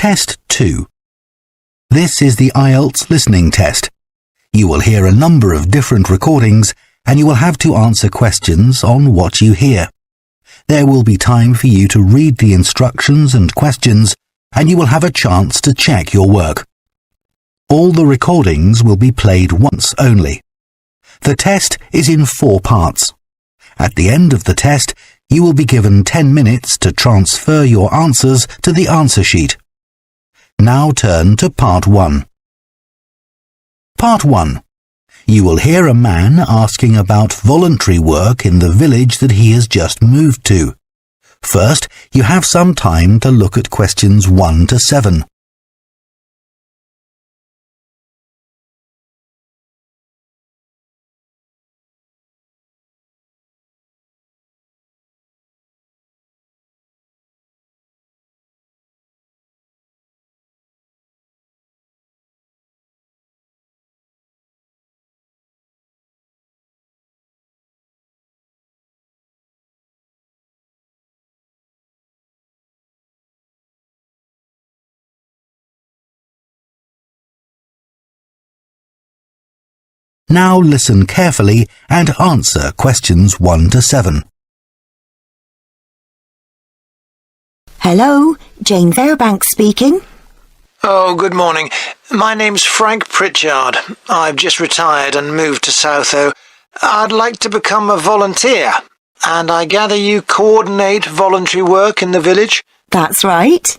Test 2. This is the Ielts listening test. You will hear a number of different recordings and you will have to answer questions on what you hear. There will be time for you to read the instructions and questions and you will have a chance to check your work. All the recordings will be played once only. The test is in 4 parts. At the end of the test, you will be given 10 minutes to transfer your answers to the answer sheet. Now turn to Part 1. Part 1. You will hear a man asking about voluntary work in the village that he has just moved to. First, you have some time to look at questions 1 to 7. Now listen carefully and answer questions 1 to 7. Hello, Jane Fairbank speaking. Oh, good morning. My name's Frank Pritchard. I've just retired and moved to Southoe. I'd like to become a volunteer, and I gather you coordinate voluntary work in the village? That's right.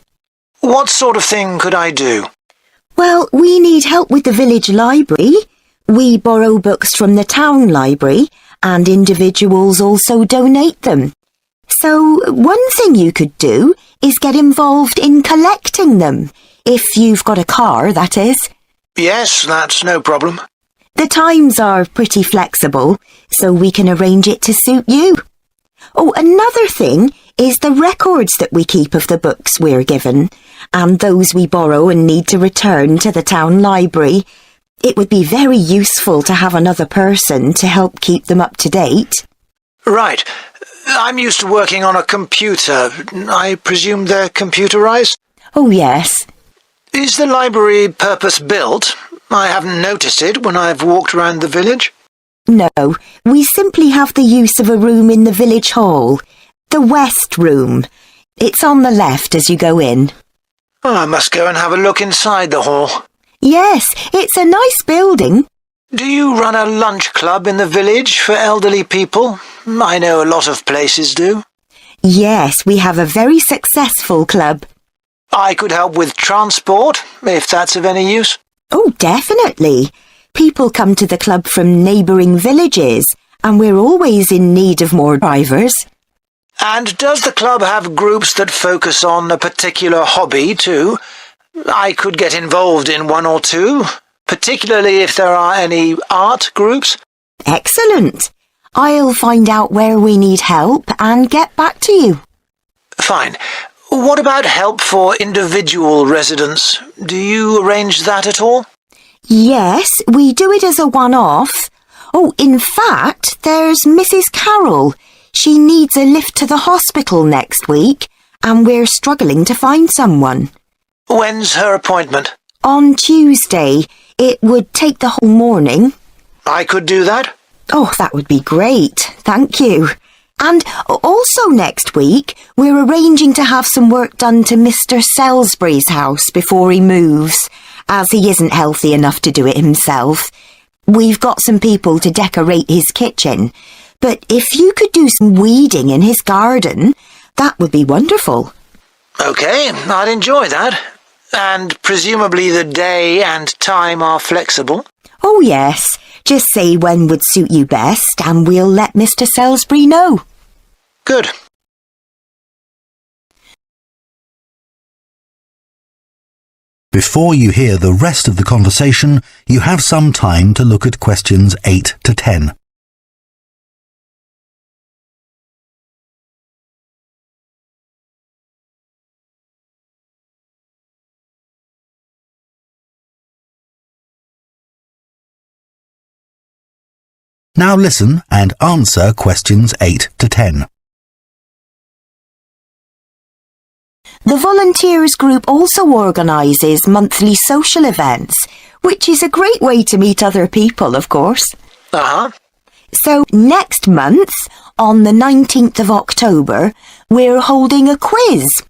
What sort of thing could I do? Well, we need help with the village library. We borrow books from the town library, and individuals also donate them. So one thing you could do is get involved in collecting them, if you've got a car, that is. Yes, that's no problem. The times are pretty flexible, so we can arrange it to suit you. Oh, another thing is the records that we keep of the books we're given, and those we borrow and need to return to the town library. It would be very useful to have another person to help keep them up to date. Right. I'm used to working on a computer. I presume they're computerized? Oh, yes. Is the library purpose-built? I haven't noticed it when I've walked around the village. No, we simply have the use of a room in the village hall. The West Room. It's on the left as you go in. Oh, I must go and have a look inside the hall. Yes, it's a nice building. Do you run a lunch club in the village for elderly people? I know a lot of places do. Yes, we have a very successful club. I could help with transport, if that's of any use. Oh, definitely. People come to the club from neighbouring villages, and we're always in need of more drivers. And does the club have groups that focus on a particular hobby too? I could get involved in 1 or 2, particularly if there are any art groups. Excellent. I'll find out where we need help and get back to you. Fine. What about help for individual residents? Do you arrange that at all? Yes, we do it as a one-off. Oh, in fact, there's Mrs. Carroll. She needs a lift to the hospital next week, and we're struggling to find someone. When's her appointment? On Tuesday. It would take the whole morning. I could do that? Oh, that would be great. Thank you. And also next week, we're arranging to have some work done to Mr. Salisbury's house before he moves, as he isn't healthy enough to do it himself. We've got some people to decorate his kitchen, but if you could do some weeding in his garden, that would be wonderful. OK, I'd enjoy that. And presumably the day and time are flexible? Oh, yes. Just say when would suit you best, and we'll let Mr. Salisbury know. Good. Before you hear the rest of the conversation, you have some time to look at questions 8 to 10. Now listen and answer questions 8 to 10. The volunteers group also organises monthly social events, which is a great way to meet other people, of course. Uh-huh. So next month, on the 19th of October, we're holding a quiz.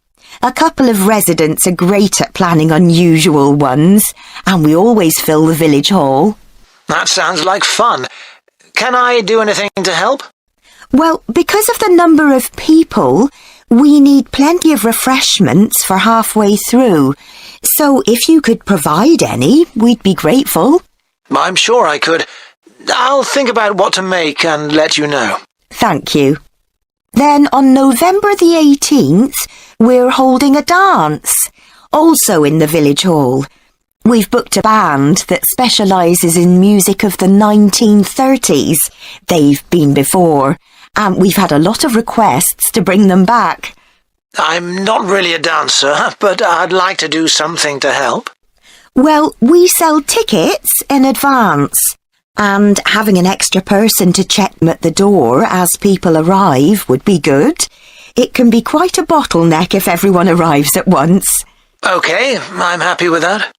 A couple of residents are great at planning unusual ones, and we always fill the village hall. That sounds like fun. Can I do anything to help? Well, because of the number of people, we need plenty of refreshments for halfway through. So if you could provide any, we'd be grateful. I'm sure I could. I'll think about what to make and let you know. Thank you. Then on November the 18th, we're holding a dance, also in the village hall. We've booked a band that specialises in music of the 1930s. They've been before, and we've had a lot of requests to bring them back. I'm not really a dancer, but I'd like to do something to help. Well, we sell tickets in advance, and having an extra person to check them at the door as people arrive would be good. It can be quite a bottleneck if everyone arrives at once. OK, I'm happy with that.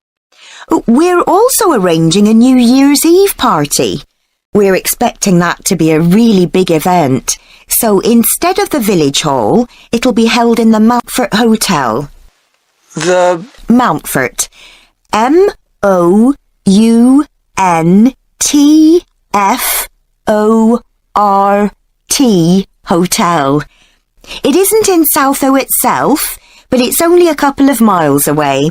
We're also arranging a New Year's Eve party. We're expecting that to be a really big event, so instead of the village hall, it'll be held in the Mountfort Hotel. The... Mountfort. M-O-U-N-T-F-O-R-T Hotel. It isn't in Southoe itself, but it's only a couple of miles away.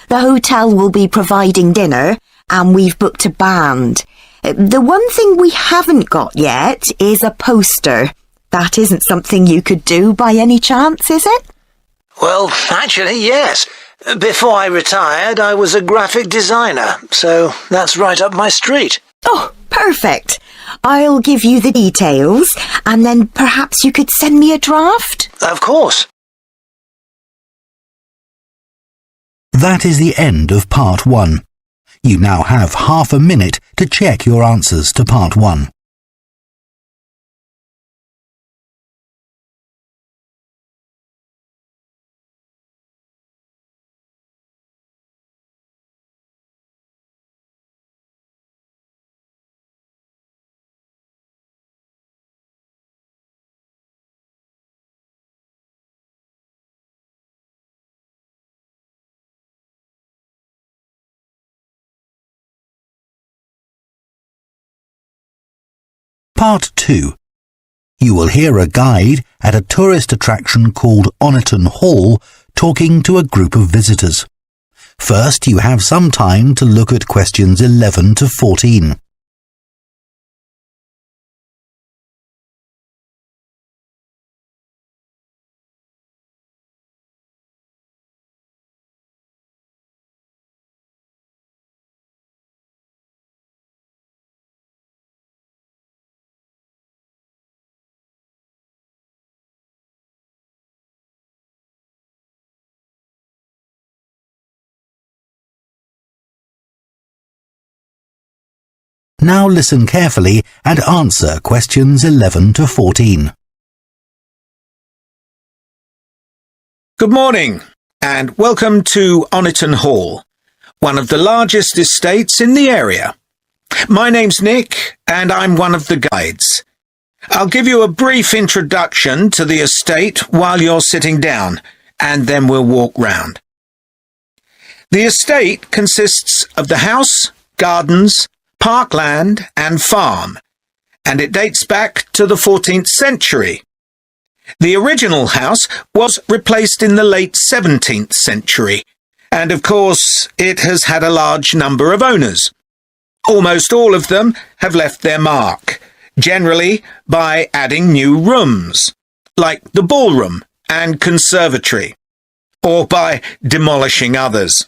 The hotel will be providing dinner, and we've booked a band. The one thing we haven't got yet is a poster. That isn't something you could do by any chance, is it? Well, actually, yes. Before I retired, I was a graphic designer, so that's right up my street. Oh, perfect. I'll give you the details, and then perhaps you could send me a draft? Of course. That is the end of part 1. You now have half a minute to check your answers to part 1. Part 2. You will hear a guide at a tourist attraction called Oniton Hall talking to a group of visitors. First, you have some time to look at questions 11 to 14. Now listen carefully and answer questions 11 to 14. Good morning, and welcome to Oniton Hall, one of the largest estates in the area. My name's Nick, and I'm one of the guides. I'll give you a brief introduction to the estate while you're sitting down, and then we'll walk round. The estate consists of the house, gardens, parkland and farm, and it dates back to the 14th century. The original house was replaced in the late 17th century, and of course it has had a large number of owners. Almost all of them have left their mark, generally by adding new rooms, like the ballroom and conservatory, or by demolishing others.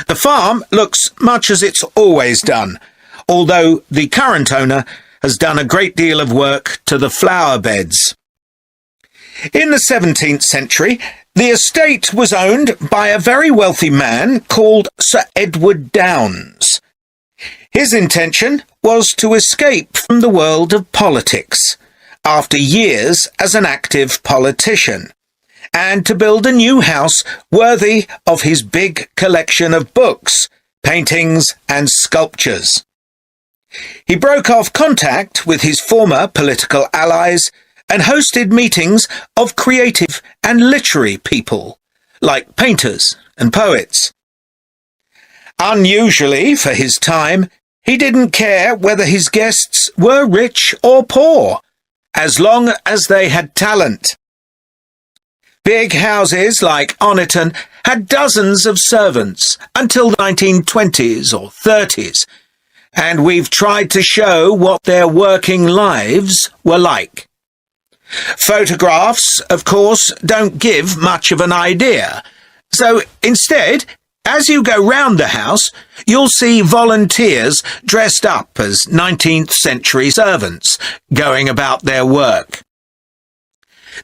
The farm looks much as it's always done, although the current owner has done a great deal of work to the flower beds. In the 17th century, the estate was owned by a very wealthy man called Sir Edward Downes. His intention was to escape from the world of politics after years as an active politician, and to build a new house worthy of his big collection of books, paintings and sculptures. He broke off contact with his former political allies and hosted meetings of creative and literary people, like painters and poets. Unusually for his time, he didn't care whether his guests were rich or poor, as long as they had talent. Big houses like Oniton had dozens of servants until the 1920s or 30s, and we've tried to show what their working lives were like. Photographs, of course, don't give much of an idea, so instead, as you go round the house, you'll see volunteers dressed up as 19th century servants going about their work.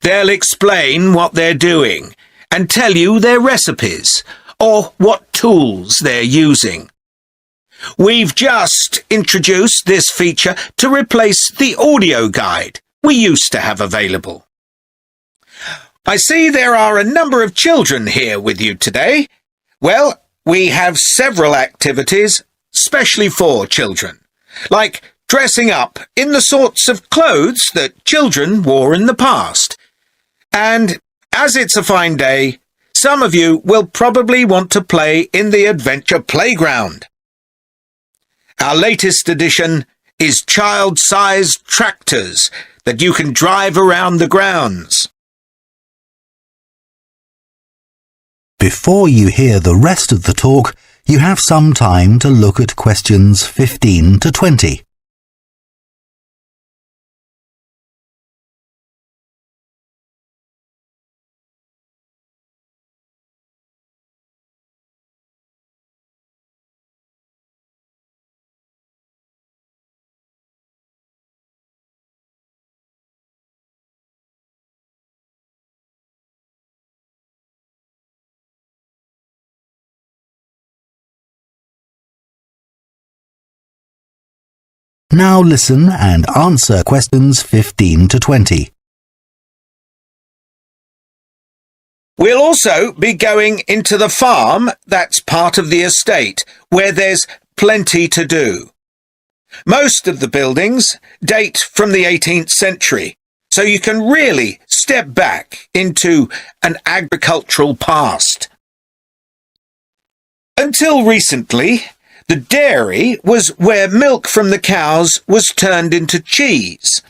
They'll explain what they're doing and tell you their recipes or what tools they're using. We've just introduced this feature to replace the audio guide we used to have available. I see there are a number of children here with you today. Well, we have several activities specially for children, like dressing up in the sorts of clothes that children wore in the past. And as it's a fine day, some of you will probably want to play in the adventure playground. Our latest addition is child-sized tractors that you can drive around the grounds. Before you hear the rest of the talk, you have some time to look at questions 15 to 20. Now listen and answer questions 15 to 20. We'll also be going into the farm that's part of the estate, where there's plenty to do. Most of the buildings date from the 18th century, so you can really step back into an agricultural past. Until recently, the dairy was where milk from the cows was turned into cheese.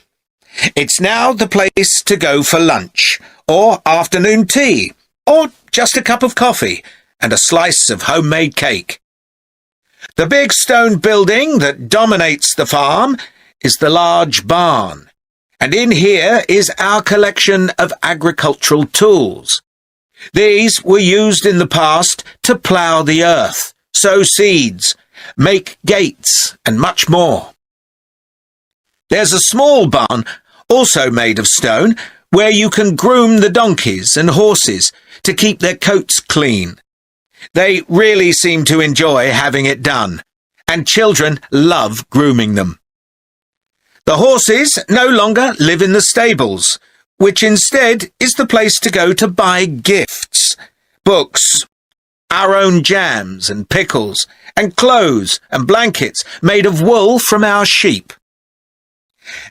It's now the place to go for lunch, or afternoon tea, or just a cup of coffee and a slice of homemade cake. The big stone building that dominates the farm is the large barn, and in here is our collection of agricultural tools. These were used in the past to plough the earth, sow seeds, make gates, and much more. There's a small barn, also made of stone, where you can groom the donkeys and horses to keep their coats clean. They really seem to enjoy having it done, and children love grooming them. The horses no longer live in the stables, which instead is the place to go to buy gifts, books, our own jams and pickles, and clothes and blankets made of wool from our sheep.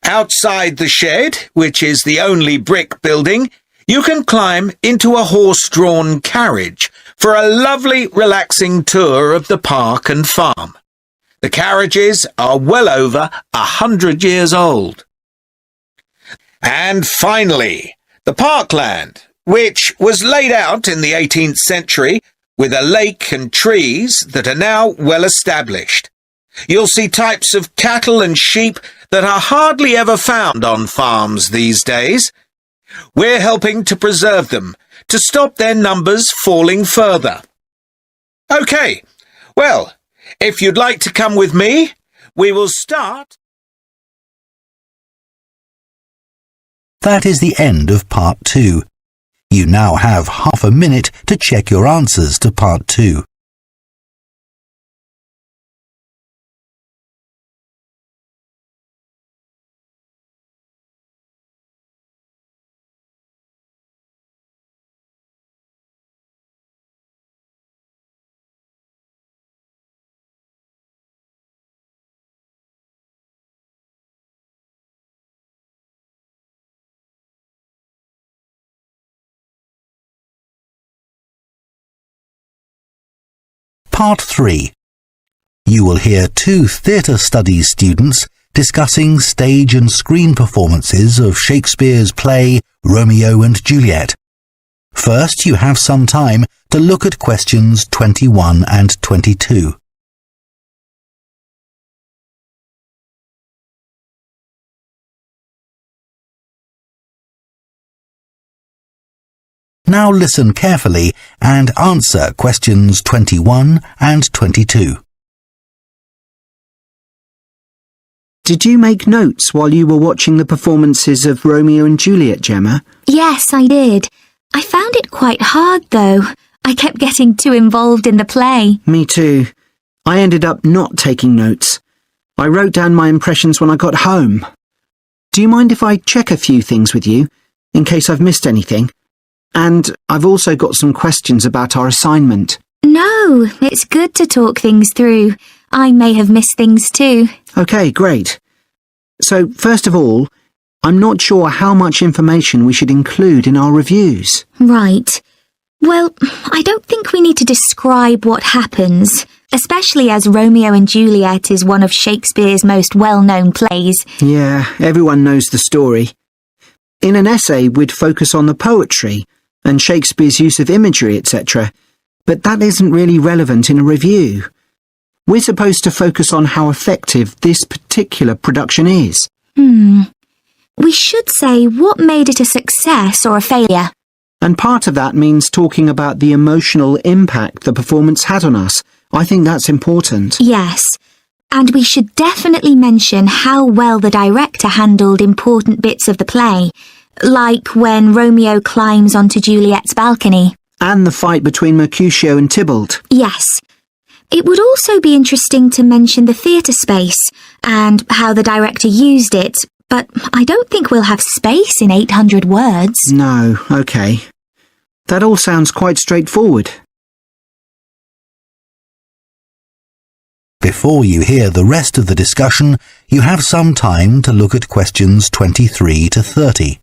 Outside the shed, which is the only brick building, you can climb into a horse-drawn carriage for a lovely, relaxing tour of the park and farm. The carriages are well over 100 years old. And finally, the parkland, which was laid out in the 18th century with a lake and trees that are now well established. You'll see types of cattle and sheep that are hardly ever found on farms these days. We're helping to preserve them, to stop their numbers falling further. OK, well, if you'd like to come with me, we will start. That is the end of part 2. You now have half a minute to check your answers to part 2. Part 3. You will hear 2 theatre studies students discussing stage and screen performances of Shakespeare's play Romeo and Juliet. First, you have some time to look at questions 21 and 22. Now listen carefully and answer questions 21 and 22. Did you make notes while you were watching the performances of Romeo and Juliet, Gemma? Yes, I did. I found it quite hard, though. I kept getting too involved in the play. Me too. I ended up not taking notes. I wrote down my impressions when I got home. Do you mind if I check a few things with you, in case I've missed anything? And I've also got some questions about our assignment. No, it's good to talk things through. I may have missed things too. Okay, great. So, first of all, I'm not sure how much information we should include in our reviews. Right. Well, I don't think we need to describe what happens, especially as Romeo and Juliet is one of Shakespeare's most well-known plays. Yeah, everyone knows the story. In an essay, we'd focus on the poetry and Shakespeare's use of imagery, etc., but that isn't really relevant in a review. We're supposed to focus on how effective this particular production is. We should say what made it a success or a failure. And part of that means talking about the emotional impact the performance had on us. I think that's important. Yes, and we should definitely mention how well the director handled important bits of the play, like when Romeo climbs onto Juliet's balcony. And the fight between Mercutio and Tybalt. Yes. It would also be interesting to mention the theatre space and how the director used it, but I don't think we'll have space in 800 words. No, okay. That all sounds quite straightforward. Before you hear the rest of the discussion, you have some time to look at questions 23 to 30.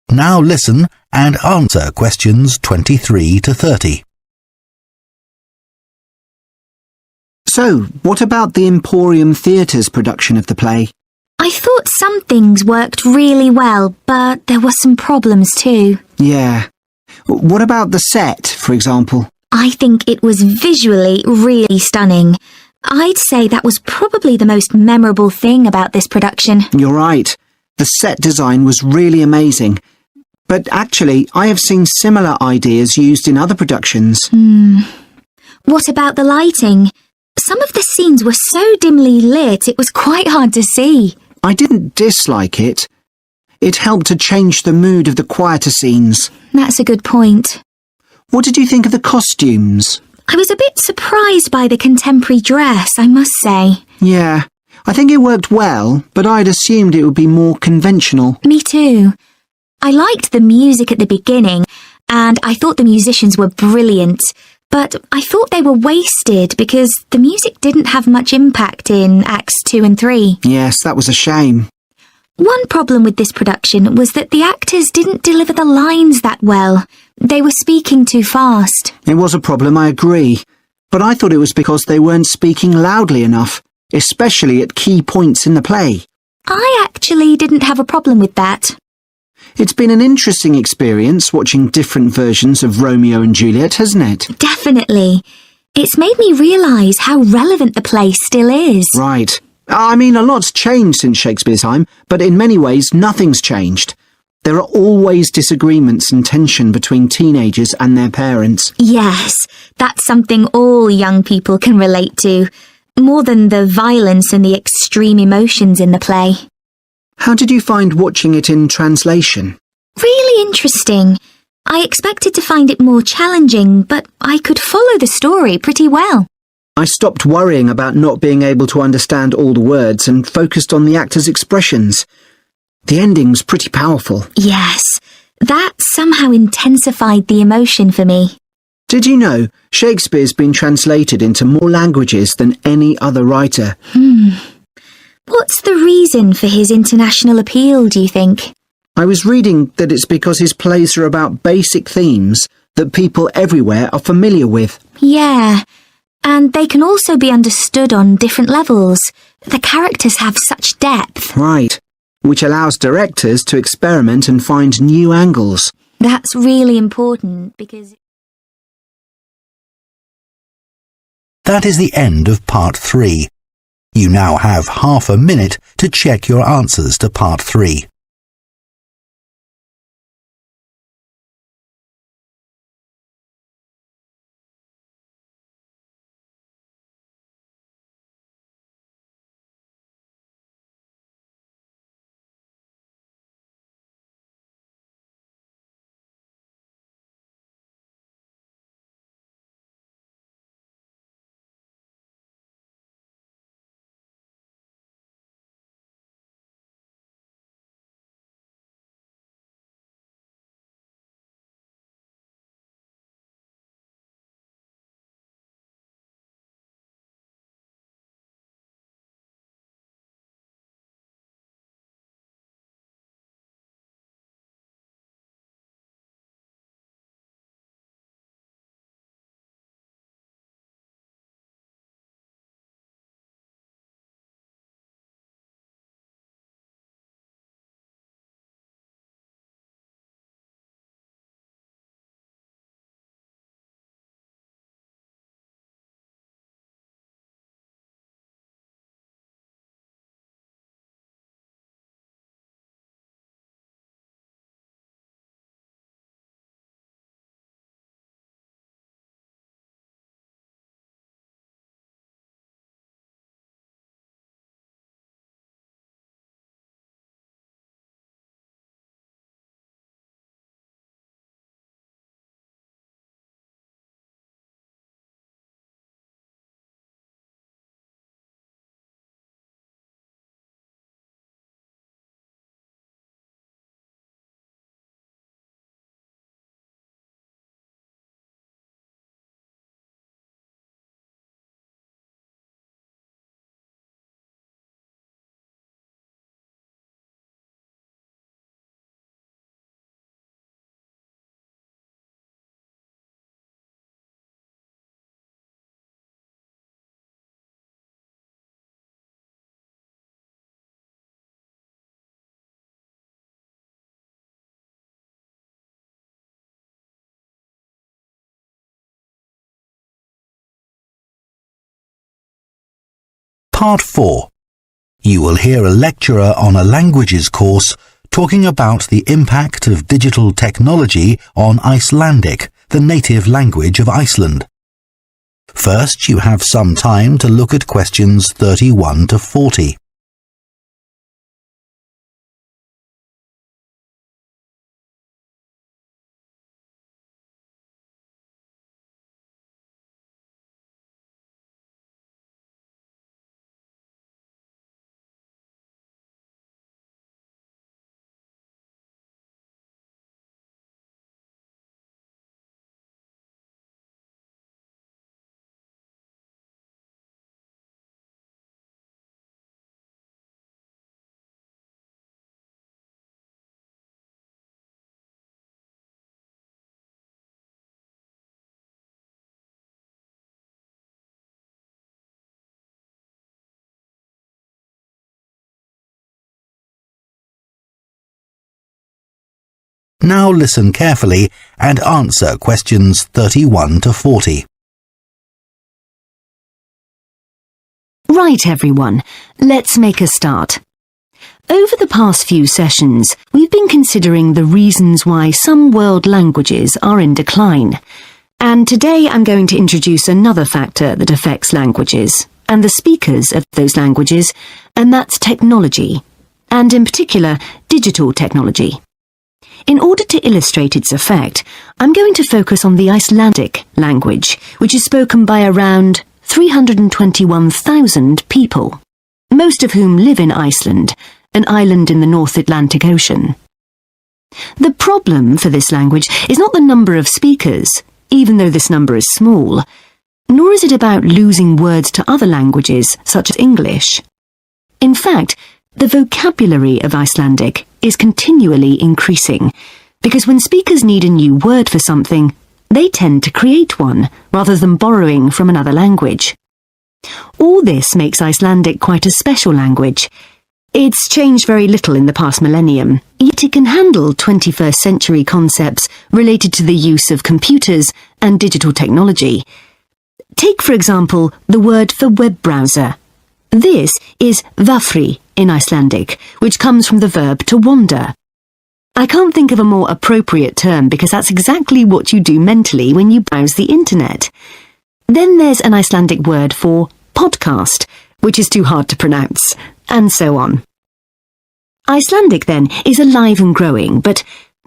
Now listen and answer questions 23 to 30. So, what about the Emporium Theatre's production of the play? I thought some things worked really well, but there were some problems too. Yeah. What about the set, for example? I think it was visually really stunning. I'd say that was probably the most memorable thing about this production. You're right. The set design was really amazing. But actually, I have seen similar ideas used in other productions. What about the lighting? Some of the scenes were so dimly lit it was quite hard to see. I didn't dislike it. It helped to change the mood of the quieter scenes. That's a good point. What did you think of the costumes? I was a bit surprised by the contemporary dress, I must say. Yeah, I think it worked well, but I'd assumed it would be more conventional. Me too. I liked the music at the beginning, and I thought the musicians were brilliant, but I thought they were wasted because the music didn't have much impact in Acts 2 and 3. Yes, that was a shame. One problem with this production was that the actors didn't deliver the lines that well. They were speaking too fast. It was a problem, I agree. But I thought it was because they weren't speaking loudly enough, especially at key points in the play. I actually didn't have a problem with that. It's been an interesting experience watching different versions of Romeo and Juliet, hasn't it? Definitely. It's made me realise how relevant the play still is. Right. I mean, a lot's changed since Shakespeare's time, but in many ways nothing's changed. There are always disagreements and tension between teenagers and their parents. Yes, that's something all young people can relate to, more than the violence and the extreme emotions in the play. How did you find watching it in translation? Really interesting. I expected to find it more challenging, but I could follow the story pretty well. I stopped worrying about not being able to understand all the words and focused on the actors' expressions. The ending's pretty powerful. Yes, that somehow intensified the emotion for me. Did you know Shakespeare's been translated into more languages than any other writer? What's the reason for his international appeal, do you think? I was reading that it's because his plays are about basic themes that people everywhere are familiar with. Yeah, and they can also be understood on different levels. The characters have such depth. Right, which allows directors to experiment and find new angles. That's really important because... That is the end of part 3. You now have half a minute to check your answers to part 3. Part 4. You will hear a lecturer on a languages course talking about the impact of digital technology on Icelandic, the native language of Iceland. First, you have some time to look at questions 31 to 40. Now listen carefully and answer questions 31 to 40. Right, everyone, let's make a start. Over the past few sessions, we've been considering the reasons why some world languages are in decline. And today I'm going to introduce another factor that affects languages, and the speakers of those languages, and that's technology, and in particular, digital technology. In order to illustrate its effect, I'm going to focus on the Icelandic language, which is spoken by around 321,000 people, most of whom live in Iceland, an island in the North Atlantic Ocean. The problem for this language is not the number of speakers, even though this number is small, nor is it about losing words to other languages, such as English. In fact, the vocabulary of Icelandic is continually increasing, because when speakers need a new word for something, they tend to create one, rather than borrowing from another language. All this makes Icelandic quite a special language. It's changed very little in the past millennium, yet it can handle 21st century concepts related to the use of computers and digital technology. Take, for example, the word for web browser. This is vafri in Icelandic, which comes from the verb to wander. I can't think of a more appropriate term because that's exactly what you do mentally when you browse the internet. Then there's an Icelandic word for podcast, which is too hard to pronounce, and so on. Icelandic, then, is alive and growing,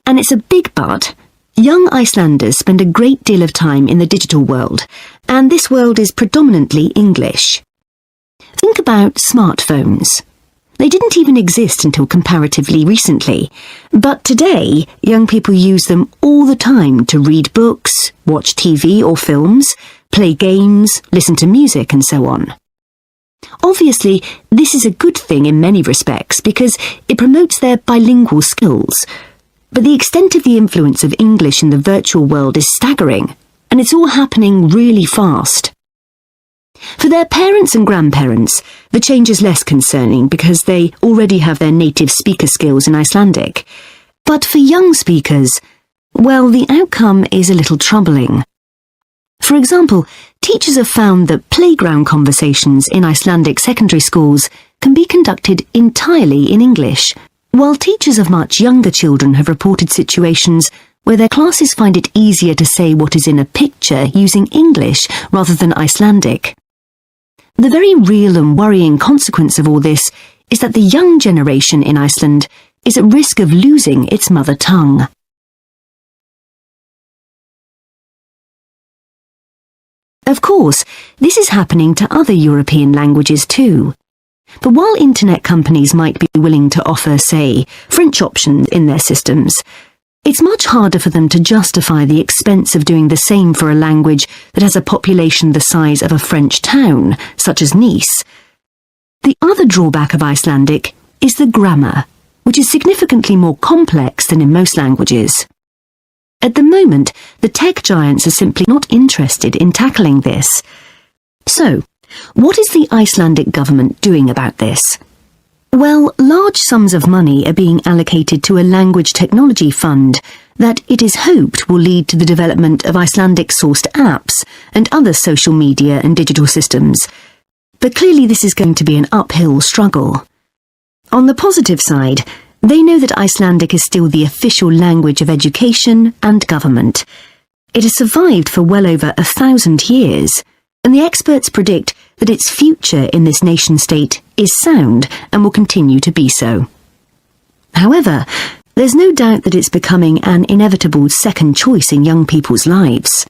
and it's a big but, young Icelanders spend a great deal of time in the digital world, and this world is predominantly English. Think about smartphones. They didn't even exist until comparatively recently, but today young people use them all the time to read books, watch TV or films, play games, listen to music, and so on. Obviously, this is a good thing in many respects because it promotes their bilingual skills, but the extent of the influence of English in the virtual world is staggering, and it's all happening really fast. For their parents and grandparents, the change is less concerning because they already have their native speaker skills in Icelandic. But for young speakers, well, the outcome is a little troubling. For example, teachers have found that playground conversations in Icelandic secondary schools can be conducted entirely in English, while teachers of much younger children have reported situations where their classes find it easier to say what is in a picture using English rather than Icelandic. The very real and worrying consequence of all this is that the young generation in Iceland is at risk of losing its mother tongue. Of course, this is happening to other European languages too. But while internet companies might be willing to offer, say, French options in their systems, it's much harder for them to justify the expense of doing the same for a language that has a population the size of a French town, such as Nice. The other drawback of Icelandic is the grammar, which is significantly more complex than in most languages. At the moment, the tech giants are simply not interested in tackling this. So, what is the Icelandic government doing about this? Well, large sums of money are being allocated to a language technology fund that it is hoped will lead to the development of Icelandic-sourced apps and other social media and digital systems. But clearly this is going to be an uphill struggle. On the positive side, they know that Icelandic is still the official language of education and government. It has survived for well over 1,000 years, and the experts predict that its future in this nation-state is sound and will continue to be so. However, there's no doubt that it's becoming an inevitable second choice in young people's lives.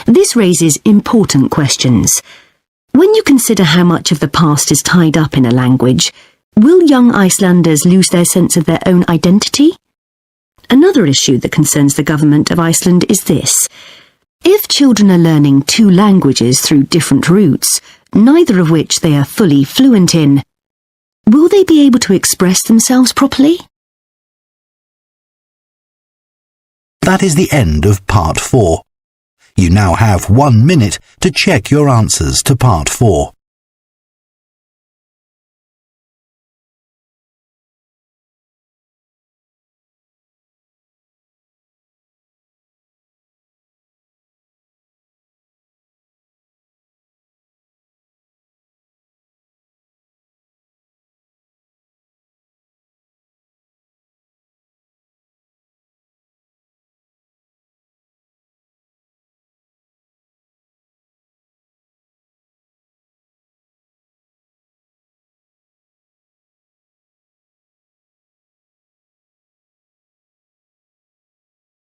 This raises important questions. When you consider how much of the past is tied up in a language, will young Icelanders lose their sense of their own identity? Another issue that concerns the government of Iceland is this. If children are learning two languages through different routes, neither of which they are fully fluent in, will they be able to express themselves properly? That is the end of part 4. You now have 1 minute to check your answers to part 4.